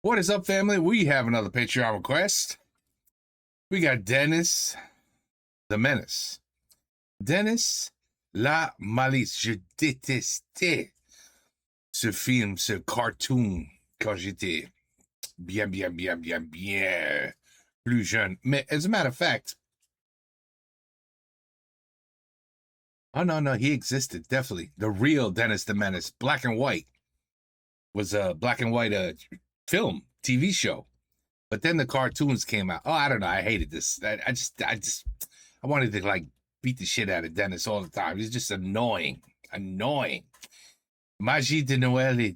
What is up, family? We have another Patreon request. We got Dennis the Menace. Dennis la Malice. Je détestais ce film, ce cartoon quand j'étais bien plus jeune. Mais as a matter of fact, oh no, he existed, definitely. The real Dennis the Menace, black and white, was a black and white film, TV show. But then the cartoons came out. Oh, I don't know. I hated this. I wanted to like beat the shit out of Dennis all the time. He's just annoying. Magie de Noël.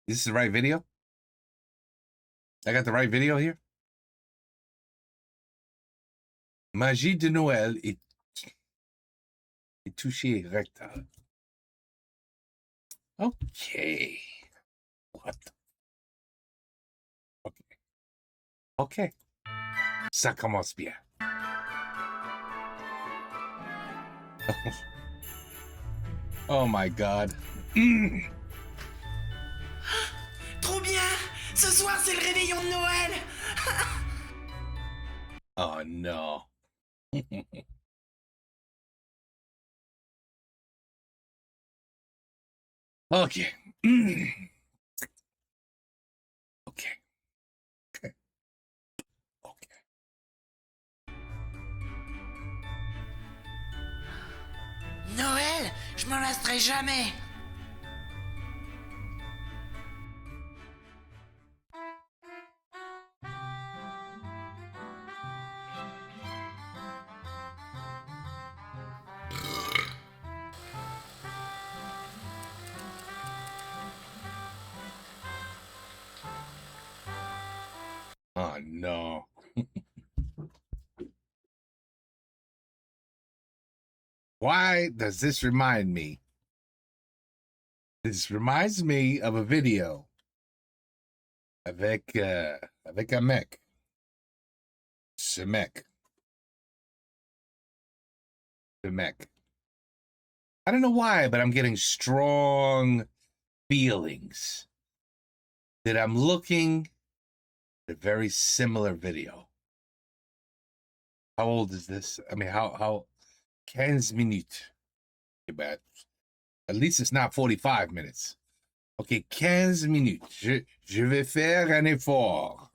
This is the right video? I got the right video here? Magie de Noël est touché rectal. Okay. What? Okay. Ça commence bien. Oh my God. Trop bien! Ce soir, c'est le réveillon de Noël! Oh no. Okay. Okay. Noël, je m'en lasserai jamais! Oh no. Why does this remind me? This reminds me of a video avec un mec. Ce mec. I don't know why, but I'm getting strong feelings that I'm looking at a very similar video. How old is this? I mean, how 15 minutes. But at least it's not 45 minutes. Okay, 15 minutes. Je vais faire un effort.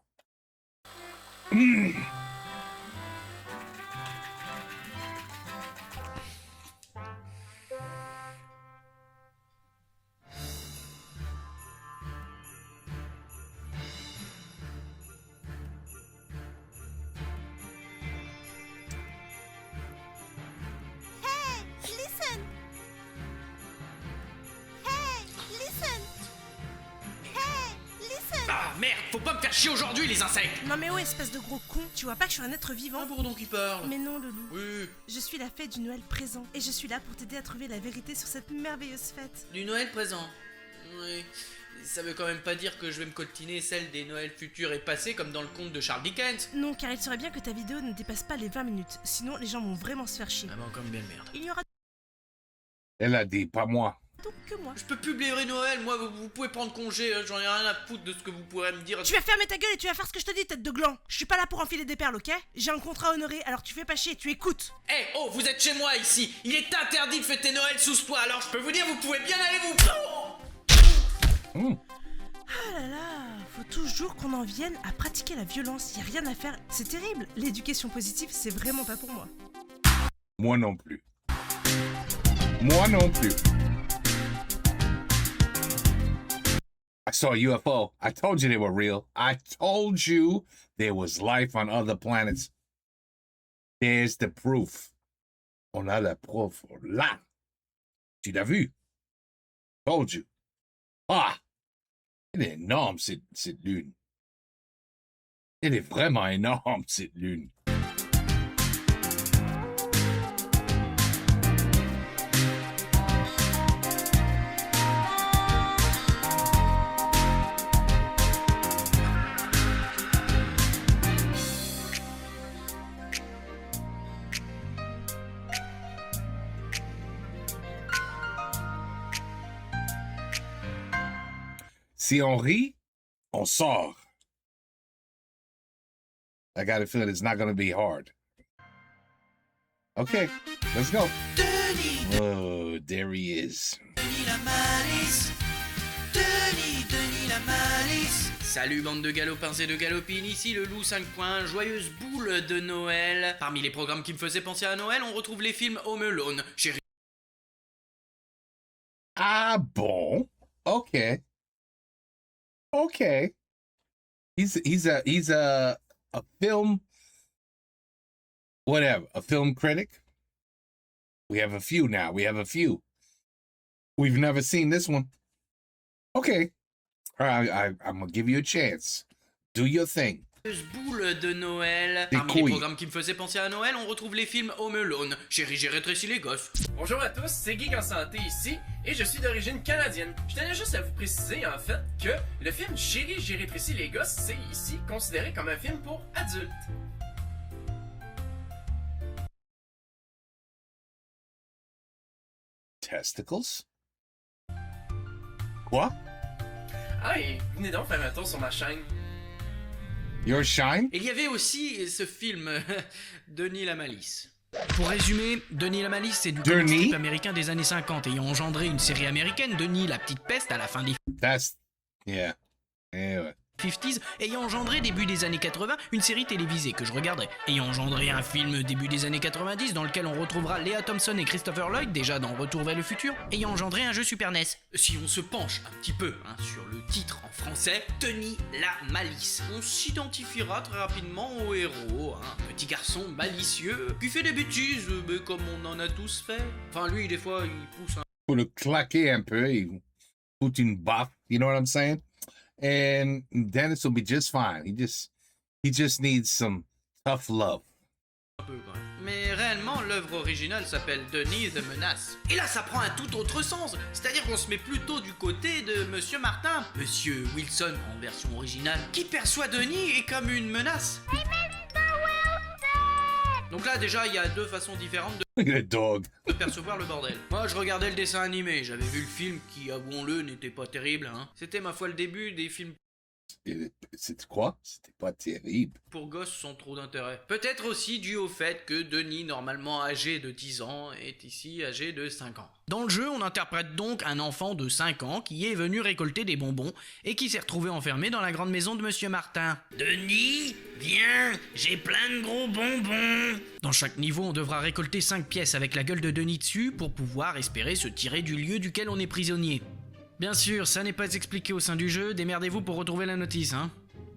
Ah merde, faut pas me faire chier aujourd'hui, les insectes! Non mais oh, espèce de gros con, tu vois pas que je suis un être vivant? Un bourdon qui parle! Mais non, Loulou. Oui, Je suis la fée du Noël présent et je suis là pour t'aider à trouver la vérité sur cette merveilleuse fête. du Noël présent. Oui. Ça veut quand même pas dire que je vais me coltiner celle des Noëls futurs et passés comme dans le conte de Charles Dickens. Non, car il serait bien que ta vidéo ne dépasse pas les 20 minutes, sinon les gens vont vraiment se faire chier. Ah bah encore une belle merde. Il n'y aura Elle a dit, pas moi. donc que moi. Je peux plus blairer Noël, moi vous pouvez prendre congé, j'en ai rien à foutre de ce que vous pourrez me dire. Tu vas fermer ta gueule et tu vas faire ce que je te dis, tête de gland. Je suis pas là pour enfiler des perles, ok? J'ai un contrat à honorer, alors tu fais pas chier, tu écoutes. Eh oh, vous êtes chez moi ici. Il est interdit de fêter Noël sous ce toit, alors je peux vous dire, vous pouvez bien aller vous... Ah là là, faut toujours qu'on en vienne à pratiquer la violence, y a rien à faire, c'est terrible. L'éducation positive, c'est vraiment pas pour moi. Moi non plus. Moi non plus. I saw a UFO. I told you they were real. I told you there was life on other planets. There's the proof. On a la preuve là. Tu l'as vu? Told you. Ah! Elle est énorme, cette lune. Elle est vraiment énorme, cette lune. Si on rit, on sort. I got a feeling it's not going to be hard. Okay, let's go. Denis, Oh, there he is. Denis la malice. Denis la malice. Salut bande de galopins et de galopines, ici le loup 5 points, joyeuse boule de Noël. Parmi les programmes qui me faisaient penser à Noël, on retrouve les films Home Alone, Chérie. Ah, bon. Okay. Okay. He's a film, whatever, a film critic. We have a few now. We've never seen this one. Okay. All right, I'm gonna give you a chance. Do your thing. Boule de Noël. Des Parmi couilles. les programmes qui me faisaient penser à Noël, on retrouve les films Home Alone, Chérie, j'ai rétréci les gosses. Bonjour à tous, c'est Geek en santé ici, et je suis d'origine canadienne. Je tenais juste à vous préciser en fait que le film Chérie, j'ai rétréci les gosses, c'est ici considéré comme un film pour adultes. Testicles? Quoi? Ah, et venez donc faire un tour sur ma chaîne. Your shine? Et il y avait aussi ce film, Denis la malice. Pour résumer, Denis la malice, c'est du comic Denis? strip américain des années 50 ayant engendré une série américaine, Denis la petite peste, à la fin des That's, yeah. Anyway. 50s, ayant engendré début des années 80 une série télévisée que je regarderai, ayant engendré un film début des années 90 dans lequel on retrouvera Lea Thompson et Christopher Lloyd déjà dans Retour vers le futur, ayant engendré un jeu Super NES. Si on se penche un petit peu sur le titre en français, Denis la malice, on s'identifiera très rapidement au héros, un petit garçon malicieux qui fait des bêtises, mais comme on en a tous fait. Enfin lui des fois il pousse un Pour le claquer un peu, il fout une baffe, you know what I'm saying? And Dennis will be just fine. He just needs some tough love. peu quand même. Mais réellement, l'œuvre originale s'appelle Denis the Menace. Et là, ça prend un tout autre sens. C'est-à-dire qu'on se met plutôt du côté de Monsieur Martin, Monsieur Wilson en version originale, qui perçoit Denis et comme une menace. Donc là, déjà, il y a deux façons différentes Look at the dog. de percevoir le bordel. Moi, je regardais le dessin animé, j'avais vu le film qui, avouons-le, n'était pas terrible. C'était, ma foi, le début des films C'était quoi? C'était pas terrible. pour gosses sans trop d'intérêt. Peut-être aussi dû au fait que Denis, normalement âgé de 10 ans, est ici âgé de 5 ans. Dans le jeu, on interprète donc un enfant de 5 ans qui est venu récolter des bonbons et qui s'est retrouvé enfermé dans la grande maison de Monsieur Martin. Denis, viens, j'ai plein de gros bonbons. Dans chaque niveau, on devra récolter 5 pièces avec la gueule de Denis dessus pour pouvoir espérer se tirer du lieu duquel on est prisonnier. Bien sûr, ça n'est pas expliqué au sein du jeu, démerdez-vous pour retrouver la notice,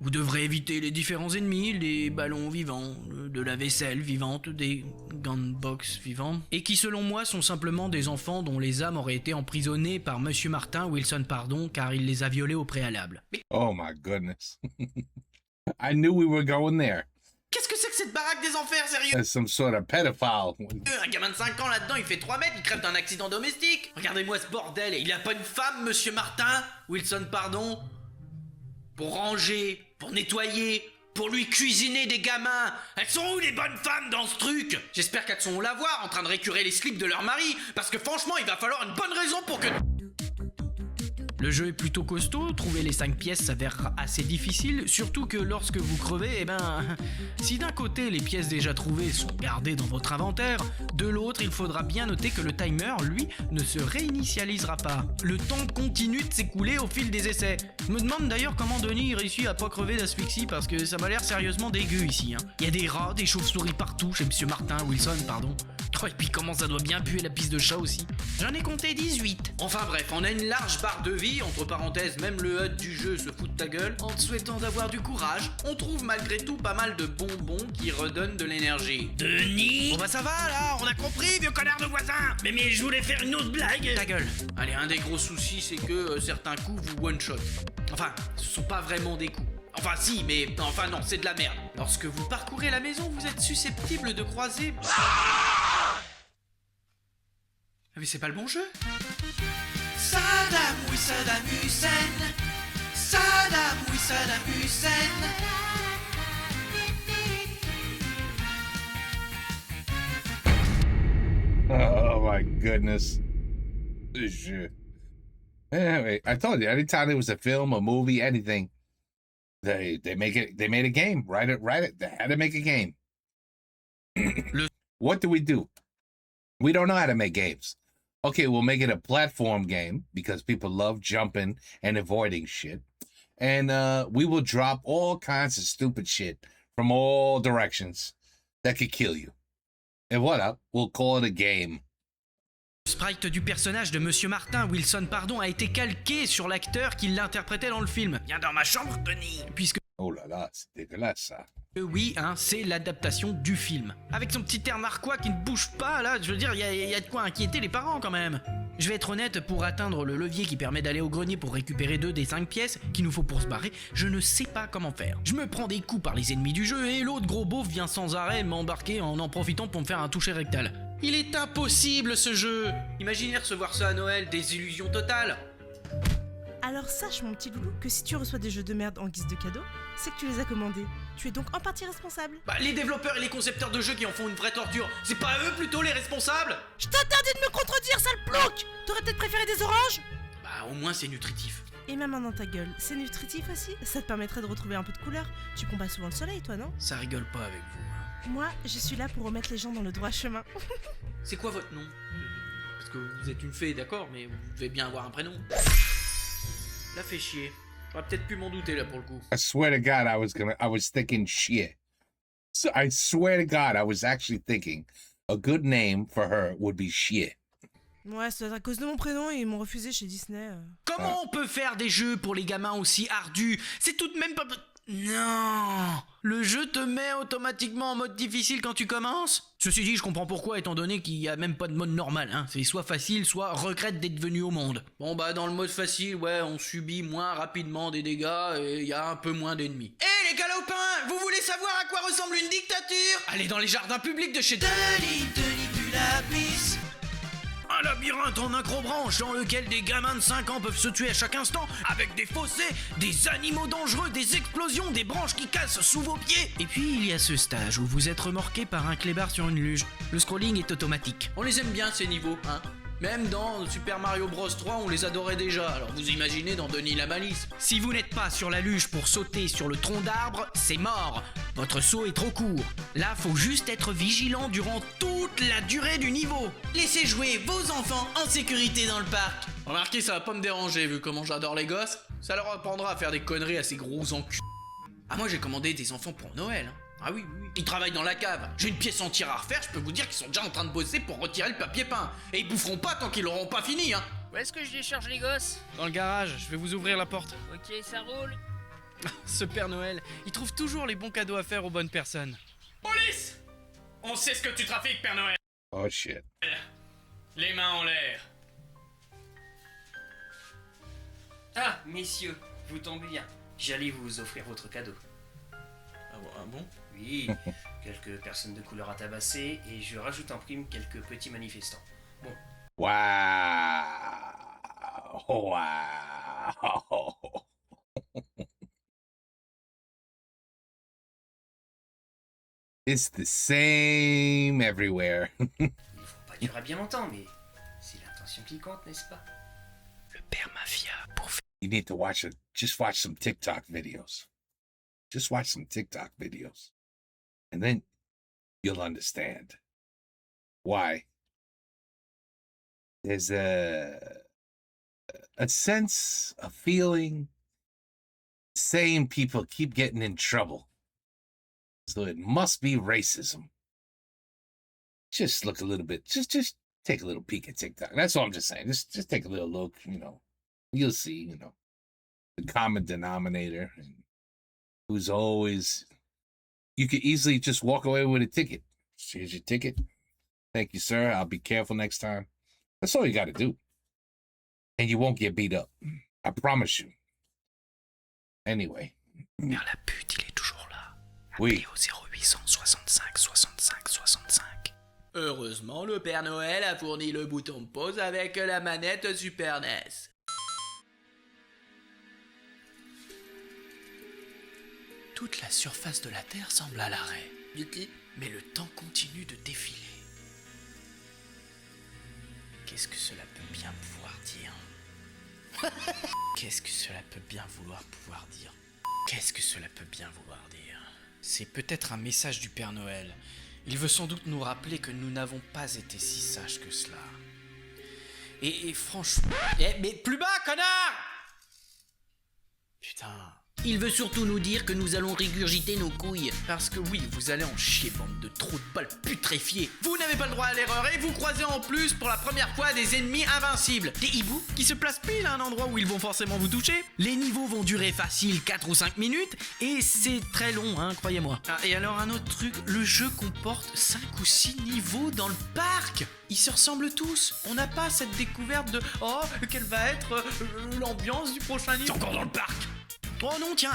Vous devrez éviter les différents ennemis, les ballons vivants, de la vaisselle vivante, des gunbox vivants, et qui selon moi sont simplement des enfants dont les âmes auraient été emprisonnées par Monsieur Martin, Wilson pardon, car il les a violés au préalable. Mais Oh my goodness. I knew we were going there. qu'est-ce que c'est que cette baraque des enfers, sérieux? There's some sort of pedophile. Un gamin de 5 ans là-dedans, il fait 3 mètres, il crève d'un accident domestique. Regardez-moi ce bordel, et il a pas une femme, Monsieur Martin, Wilson pardon, pour ranger, pour nettoyer, pour lui cuisiner des gamins. Elles sont où les bonnes femmes dans ce truc? J'espère qu'elles sont au lavoir en train de récurer les slips de leur mari, parce que franchement, il va falloir une bonne raison pour que... Le jeu est plutôt costaud, trouver les 5 pièces s'avère assez difficile, surtout que lorsque vous crevez, si d'un côté les pièces déjà trouvées sont gardées dans votre inventaire, de l'autre il faudra bien noter que le timer, lui, ne se réinitialisera pas. Le temps continue de s'écouler au fil des essais. Je me demande d'ailleurs comment Denis réussit à pas crever d'asphyxie parce que ça m'a l'air sérieusement dégueu ici. Il y a des rats, des chauves-souris partout chez Monsieur Martin, Wilson, pardon. Oh, et puis comment ça doit bien puer la piste de chat aussi. J'en ai compté 18. Enfin bref, on a une large barre de vie, entre parenthèses, même le HUD du jeu se fout de ta gueule. En te souhaitant d'avoir du courage, on trouve malgré tout pas mal de bonbons qui redonnent de l'énergie. Denis! Bon bah ça va là, on a compris, vieux connard de voisin! Mais je voulais faire une autre blague! Ta gueule! Allez, un des gros soucis, c'est que certains coups vous one-shot. Enfin, ce sont pas vraiment des coups. Enfin si, mais enfin non, c'est de la merde. Lorsque vous parcourez la maison, vous êtes susceptible de croiser... Mais c'est pas le bon jeu. Saddam, oui Saddam Hussein. Saddam, oui Saddam Hussein. Oh my goodness. Ce jeu. Anyway, I told you, anytime there was a film, a movie, anything, they made a game. Write it. They had to make a game. What do? We don't know how to make games. Okay, we'll make it a platform game because people love jumping and avoiding shit. And we will drop all kinds of stupid shit from all directions that could kill you. And what up? We'll call it a game. Le sprite du personnage de Monsieur Martin, Wilson pardon, a été calqué sur l'acteur qui l'interprétait dans le film. Viens dans ma chambre, Denis. Puisque Oh là là, c'est dégueulasse ça. oui, hein, c'est l'adaptation du film. Avec son petit air narquois qui ne bouge pas, là, je veux dire, il y a de quoi inquiéter les parents quand même. Je vais être honnête, pour atteindre le levier qui permet d'aller au grenier pour récupérer 2 des 5 pièces qu'il nous faut pour se barrer, je ne sais pas comment faire. Je me prends des coups par les ennemis du jeu et l'autre gros beauf vient sans arrêt m'embarquer en profitant pour me faire un toucher rectal. Il est impossible ce jeu. Imaginez recevoir ça à Noël, désillusion totale. Alors sache, mon petit loulou, que si tu reçois des jeux de merde en guise de cadeau, c'est que tu les as commandés. Tu es donc en partie responsable. Bah, les développeurs et les concepteurs de jeux qui en font une vraie torture, c'est pas eux plutôt les responsables? Je t'interdis de me contredire, sale plouc! T'aurais peut-être préféré des oranges? Bah, au moins c'est nutritif. Et ma main dans ta gueule, c'est nutritif aussi? Ça te permettrait de retrouver un peu de couleur. Tu combats souvent le soleil, toi, non? Ça rigole pas avec vous. Hein. Moi, je suis là pour remettre les gens dans le droit chemin. C'est quoi votre nom? Parce que vous êtes une fée, d'accord, mais vous devez bien avoir un prénom. Là fait chier. J'aurais peut-être pu m'en douter là pour le coup. I swear to God, I was thinking shit. So I swear to God, I was actually thinking a good name for her would be shit. Ouais, c'est à cause de mon prénom et ils m'ont refusé chez Disney. Comment on peut faire des jeux pour les gamins aussi ardus? C'est tout de même pas... Non! Le jeu te met automatiquement en mode difficile quand tu commences? Ceci dit, je comprends pourquoi, étant donné qu'il y a même pas de mode normal, hein. C'est soit facile, soit regrette d'être venu au monde. Bon bah dans le mode facile, ouais, on subit moins rapidement des dégâts et il y a un peu moins d'ennemis. Eh les galopins! Vous voulez savoir à quoi ressemble une dictature? Allez dans les jardins publics de chez Denis Pulapis. Un labyrinthe en accrobranche dans lequel des gamins de 5 ans peuvent se tuer à chaque instant avec des fossés, des animaux dangereux, des explosions, des branches qui cassent sous vos pieds. Et puis il y a ce stage où vous êtes remorqué par un clébard sur une luge. Le scrolling est automatique. On les aime bien ces niveaux, hein. Même dans Super Mario Bros 3, on les adorait déjà, alors vous imaginez dans Denis la malice. Si vous n'êtes pas sur la luge pour sauter sur le tronc d'arbre, c'est mort. Votre saut est trop court. Là, faut juste être vigilant durant toute la durée du niveau. Laissez jouer vos enfants en sécurité dans le parc. Remarquez, ça va pas me déranger vu comment j'adore les gosses. Ça leur apprendra à faire des conneries à ces gros enculés. Ah, moi j'ai commandé des enfants pour Noël. Ah oui, oui, oui. Ils travaillent dans la cave. J'ai une pièce entière à refaire, je peux vous dire qu'ils sont déjà en train de bosser pour retirer le papier peint. Et ils boufferont pas tant qu'ils l'auront pas fini, hein. Où est-ce que je décharge les gosses? Dans le garage, je vais vous ouvrir la porte. Ok, ça roule. Ce Père Noël, il trouve toujours les bons cadeaux à faire aux bonnes personnes. Police! On sait ce que tu trafiques, Père Noël. Oh shit. Les mains en l'air. Ah, messieurs, vous tombez bien. J'allais vous offrir votre cadeau. Ah bon? Oui, quelques personnes de couleur à tabasser et je rajoute en prime quelques petits manifestants. Bon, Wow. Wow. It's the same everywhere. il ne faut pas durer bien longtemps, mais c'est l'intention qui compte, n'est-ce pas? Le Père Mafia pour faire... You need to just watch some TikTok videos. Just watch some TikTok videos. And then you'll understand why there's a sense, a feeling, saying people keep getting in trouble. So it must be racism. Just look a little bit, just take a little peek at TikTok. That's all I'm just saying. Just take a little look, you'll see, the common denominator and who's always, you could easily just walk away with a ticket. Here's your ticket. Thank you, sir. I'll be careful next time. That's all you got to do. And you won't get beat up. I promise you. Anyway. Père la pute, il est toujours là. Oui. Appelez au 0800 65 65 65. Heureusement, le Père Noël a fourni le bouton de pause avec la manette Super NES. Toute la surface de la Terre semble à l'arrêt. Mais le temps continue de défiler. Qu'est-ce que cela peut bien pouvoir dire? Qu'est-ce que cela peut bien pouvoir dire? Qu'est-ce que cela peut bien vouloir dire? C'est peut-être un message du Père Noël. Il veut sans doute nous rappeler que nous n'avons pas été si sages que cela. Et franchement... mais plus bas, connard! Putain... Il veut surtout nous dire que nous allons régurgiter nos couilles. Parce que oui, vous allez en chier, bande de trous de balles putréfiés. Vous n'avez pas le droit à l'erreur et vous croisez en plus pour la première fois des ennemis invincibles. Des hiboux qui se placent pile à un endroit où ils vont forcément vous toucher. Les niveaux vont durer facile 4 ou 5 minutes et c'est très long, hein, croyez-moi. Ah, et alors un autre truc, le jeu comporte 5 ou 6 niveaux dans le parc. Ils se ressemblent tous. On n'a pas cette découverte de « Oh, quelle va être l'ambiance du prochain niveau ?» C'est encore dans le parc. Oh non, tiens,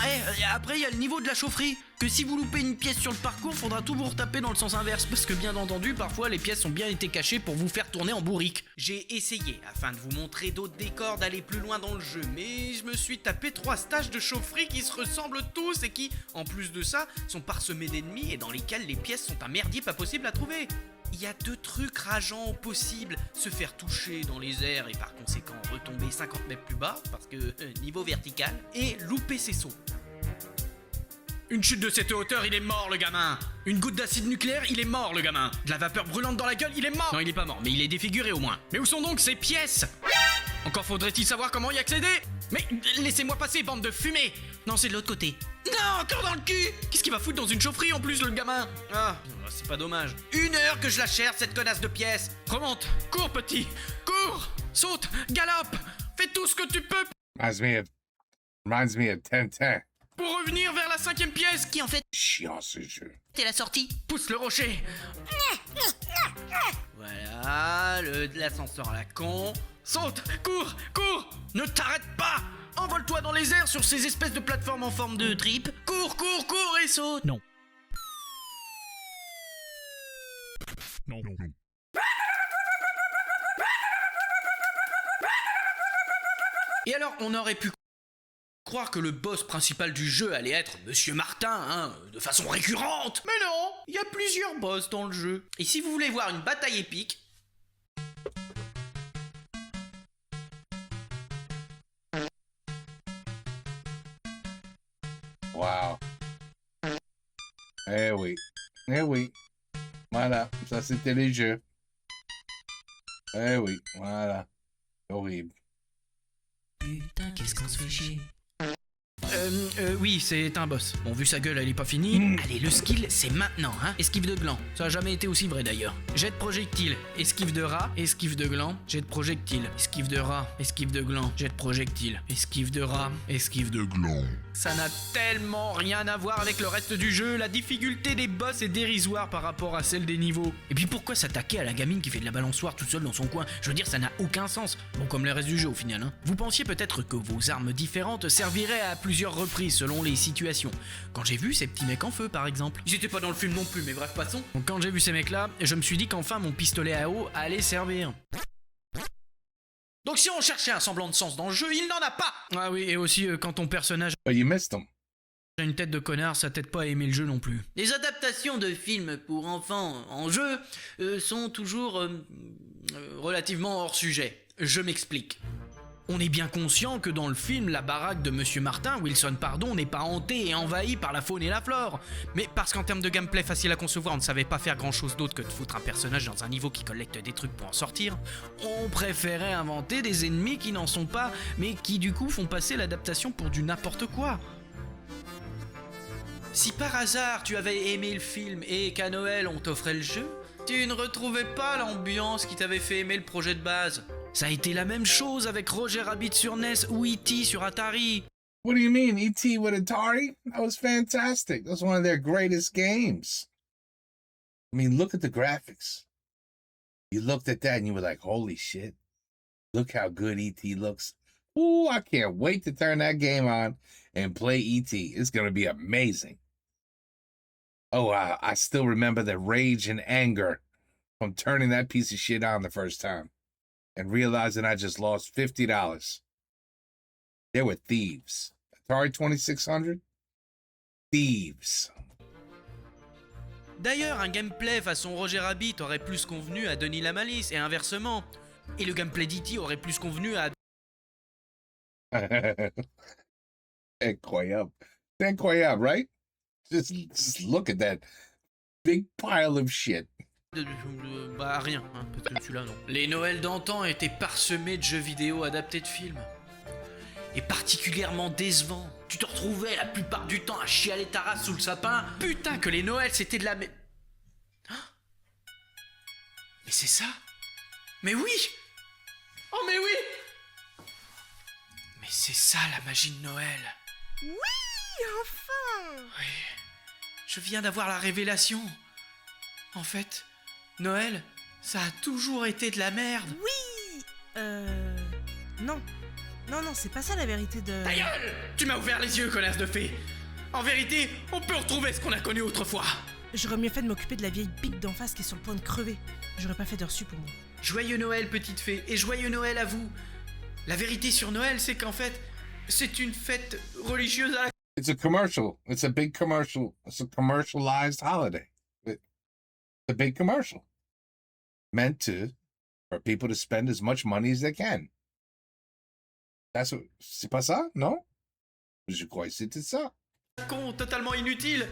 après il y a le niveau de la chaufferie. Que si vous loupez une pièce sur le parcours, faudra tout vous retaper dans le sens inverse. Parce que bien entendu, parfois les pièces ont bien été cachées pour vous faire tourner en bourrique. J'ai essayé, afin de vous montrer d'autres décors, d'aller plus loin dans le jeu. Mais je me suis tapé 3 stages de chaufferie qui se ressemblent tous et qui, en plus de ça, sont parsemés d'ennemis et dans lesquels les pièces sont un merdier pas possible à trouver. Il y a 2 trucs rageants possibles, se faire toucher dans les airs et par conséquent retomber 50 mètres plus bas, parce que niveau vertical, et louper ses sauts. Une chute de cette hauteur, il est mort le gamin. Une goutte d'acide nucléaire, il est mort le gamin. De la vapeur brûlante dans la gueule, il est mort. Non, il est pas mort, mais il est défiguré au moins. Mais où sont donc ces pièces? Encore faudrait-il savoir comment y accéder. Mais laissez-moi passer, bande de fumée. Non, c'est de l'autre côté. Non, encore dans le cul. Qu'est-ce qu'il va foutre dans une chaufferie en plus, le gamin? Ah, c'est pas dommage. 1 heure que je la cherche, cette connasse de pièces. Remonte, cours petit, cours, saute, galope, fais tout ce que tu peux Reminds me of 10-10. pour revenir vers la 5e pièce qui en fait Chiant ce jeu. c'est la sortie. Pousse le rocher. Voilà, l'ascenseur à la con. Saute, cours, cours, ne t'arrête pas. Envole-toi dans les airs sur ces espèces de plateformes en forme de tripe. Cours, cours, cours et saute. Non. Et alors, on aurait pu croire que le boss principal du jeu allait être Monsieur Martin, hein, de façon récurrente. Mais non, il y a plusieurs boss dans le jeu. Et si vous voulez voir une bataille épique, Wow. Eh oui. Eh oui. Voilà. Ça, c'était les jeux. Eh oui. Voilà. Horrible. putain, qu'est-ce qu'on se fait chier. Oui, c'est un boss. Bon, vu sa gueule, elle est pas finie. Allez, le skill, c'est maintenant, hein. Esquive de gland. Ça a jamais été aussi vrai d'ailleurs. Jet de projectile. Esquive de rat. Esquive de gland. Jet de projectile. Esquive de rat. Esquive de gland. Jet de projectile. Esquive de rat. Esquive de gland. Ça n'a tellement rien à voir avec le reste du jeu. La difficulté des boss est dérisoire par rapport à celle des niveaux. Et puis pourquoi s'attaquer à la gamine qui fait de la balançoire toute seule dans son coin? Je veux dire, ça n'a aucun sens. Bon, comme le reste du jeu au final, hein. Vous pensiez peut-être que vos armes différentes serviraient à plusieurs reprises selon les situations. Quand j'ai vu ces petits mecs en feu par exemple. Ils étaient pas dans le film non plus, mais bref, passons. Donc quand j'ai vu ces mecs là, je me suis dit qu'enfin mon pistolet à eau allait servir. Donc si on cherchait un semblant de sens dans le jeu, il n'en a pas. Ah oui, et aussi quand ton personnage But you missed them. a une tête de connard, ça t'aide pas à aimer le jeu non plus. Les adaptations de films pour enfants en jeu sont toujours relativement hors sujet. Je m'explique. On est bien conscient que dans le film, la baraque de Monsieur Martin, Wilson pardon, n'est pas hantée et envahie par la faune et la flore. Mais parce qu'en termes de gameplay facile à concevoir, on ne savait pas faire grand chose d'autre que de foutre un personnage dans un niveau qui collecte des trucs pour en sortir, on préférait inventer des ennemis qui n'en sont pas, mais qui du coup font passer l'adaptation pour du n'importe quoi. Si par hasard tu avais aimé le film et qu'à Noël on t'offrait le jeu, tu ne retrouvais pas l'ambiance qui t'avait fait aimer le projet de base. Ça a été la même chose avec Roger Rabbit sur NES ou E.T. sur Atari. What do you mean? E.T. with Atari? That was fantastic. That was one of their greatest games. I mean, look at the graphics. You looked at that and you were like, holy shit. Look how good E.T. looks. Ooh, I can't wait to turn that game on and play E.T. It's going to be amazing. Oh, I still remember the rage and anger from turning that piece of shit on the first time and realizing I just lost $50. They were thieves. Atari 2600? Thieves. D'ailleurs, un gameplay façon Roger Rabbit aurait plus convenu à Denis Lamalisse et inversement. Et le gameplay d'E.T. aurait plus convenu à Incroyable. C'est incroyable, right? Just look at that big pile of shit. Bah rien, hein, parce que celui-là non. Les Noëls d'antan étaient parsemés de jeux vidéo adaptés de films. Et particulièrement décevants. Tu te retrouvais la plupart du temps à chialer ta race sous le sapin. Putain que les Noëls c'était de la Mais c'est ça? Mais oui! Oh mais oui! Mais c'est ça la magie de Noël. Oui, enfin! Oui. Je viens d'avoir la révélation. En fait, Noël, ça a toujours été de la merde. Oui! Non. Non, c'est pas ça la vérité de... Ta gueule! Tu m'as ouvert les yeux, connasse de fée! En vérité, on peut retrouver ce qu'on a connu autrefois! J'aurais mieux fait de m'occuper de la vieille pique d'en face qui est sur le point de crever. J'aurais pas fait d'heures sup pour moi. Joyeux Noël, petite fée, et joyeux Noël à vous! La vérité sur Noël, c'est qu'en fait, c'est une fête religieuse à la... It's a commercial. It's a big commercial. It's a commercialized holiday. It's a big commercial. Meant for people to spend as much money as they can. C'est pas ça, non? Je crois que c'était ça. con totalement inutile,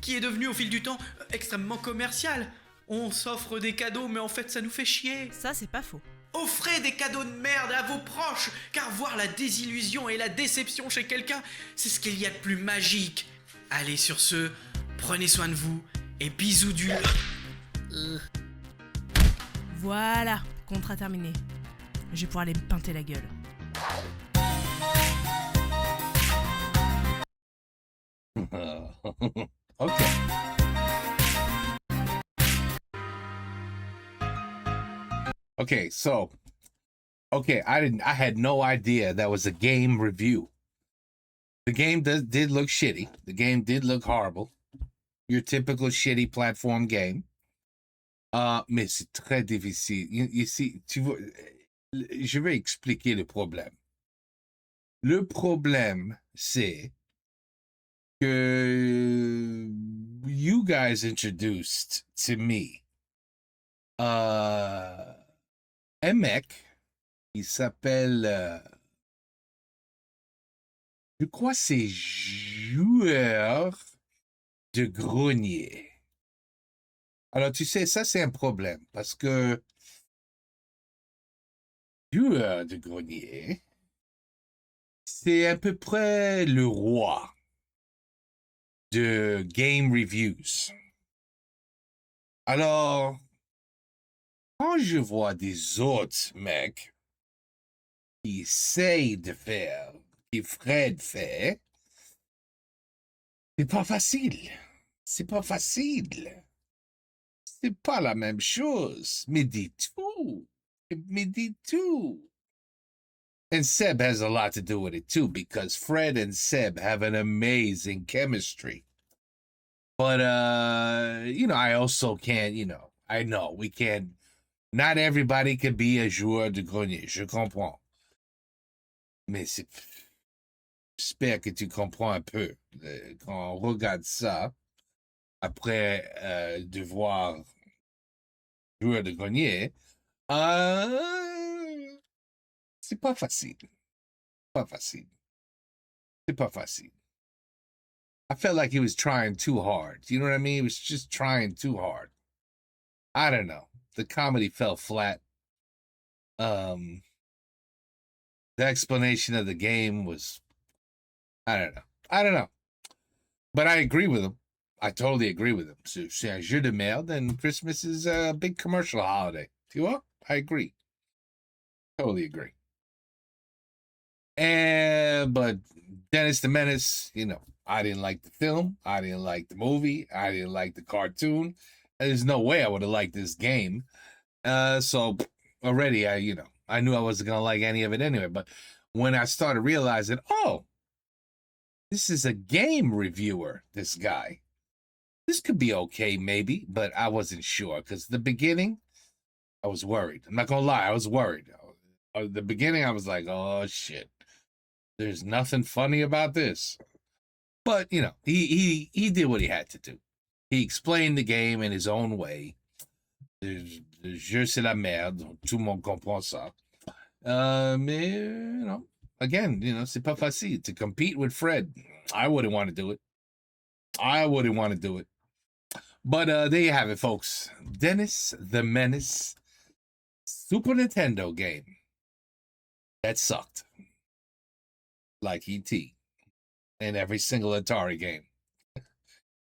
qui est devenu au fil du temps extrêmement commercial. On s'offre des cadeaux, mais en fait ça nous fait chier. Ça, c'est pas faux. Offrez des cadeaux de merde à vos proches, car voir la désillusion et la déception chez quelqu'un, c'est ce qu'il y a de plus magique. Allez, sur ce, prenez soin de vous, et bisous du... Voilà, contrat terminé. Je vais pouvoir aller me pinter la gueule. Okay. Okay, so I had no idea that was a game review. The game did look shitty. The game did look horrible. Your typical shitty platform game. Mais c'est très difficile. Ici, tu vois, je vais expliquer le problème. Le problème, c'est que you guys introduced to me un mec qui s'appelle, je crois c'est Joueur de Grenier. Alors, tu sais, ça, c'est un problème parce que Joueur de Grenier, c'est à peu près le roi de game reviews. Alors, quand je vois des autres mecs qui essayent de faire ce que Fred fait, c'est pas facile. C'est pas facile. C'est pas la même chose. Mais dis tout. Mais dis tout. And Seb has a lot to do with it too, because Fred and Seb have an amazing chemistry. But, I also can't, I know we can't, not everybody can be a joueur de grenier. Je comprends. Mais j'espère que tu comprends un peu. Quand on regarde ça, après de voir joueur de grenier, c'est pas facile. Pas facile. C'est pas facile. I felt like he was trying too hard. You know what I mean? He was just trying too hard. I don't know. The comedy fell flat. The explanation of the game was, I don't know. But I agree with him. I totally agree with him. C'est un jeu de merde, and Christmas is a big commercial holiday. Tu vois? I agree. Totally agree. But Dennis the Menace, I didn't like the film. I didn't like the movie. I didn't like the cartoon. There's no way I would have liked this game. So already I knew I wasn't going to like any of it anyway. But when I started realizing, oh, this is a game reviewer, this guy. This could be okay, maybe, but I wasn't sure because the beginning, I was worried. I'm not going to lie. I was worried. At the beginning, I was like, oh, shit. There's nothing funny about this. But, he did what he had to do. He explained the game in his own way. Le jeu, c'est la merde. Tout le monde comprend ça. Mais, again, c'est pas facile to compete with Fred. I wouldn't want to do it. I wouldn't want to do it. But there you have it, folks. Dennis the Menace Super Nintendo game that sucked. Like E.T. and every single Atari game.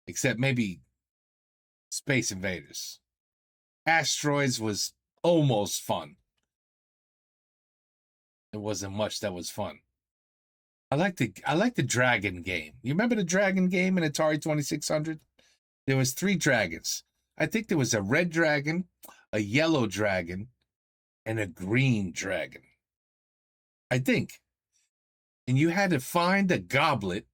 Except maybe Space Invaders. Asteroids was almost fun. There wasn't much that was fun. I like the Dragon game. You remember the Dragon game in Atari 2600? There was 3 dragons. I think there was a red dragon, a yellow dragon, and a green dragon. I think. And you had to find a goblet,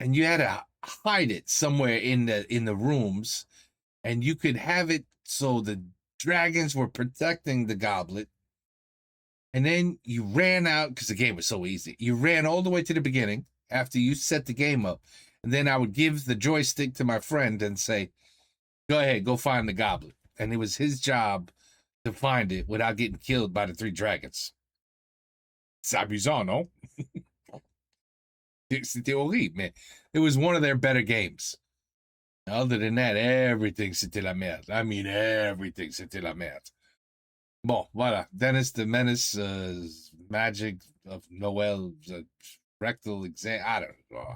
and you had to hide it somewhere in the rooms, and you could have it so the dragons were protecting the goblet. And then you ran out, because the game was so easy. You ran all the way to the beginning after you set the game up. And then I would give the joystick to my friend and say, go ahead, go find the goblet. And it was his job to find it without getting killed by the 3 dragons. C'est amusant, no? C'était horrible, man. It was one of their better games. Other than that, everything c'était la merde. I mean, everything c'était la merde. Bon, voilà. Dennis the Menace, Magic of Noel, rectal exam. I don't know.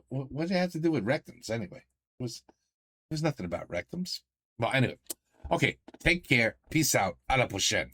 What did it have to do with rectums anyway? There's nothing about rectums. Well, anyway. Okay, take care. Peace out. À la prochaine.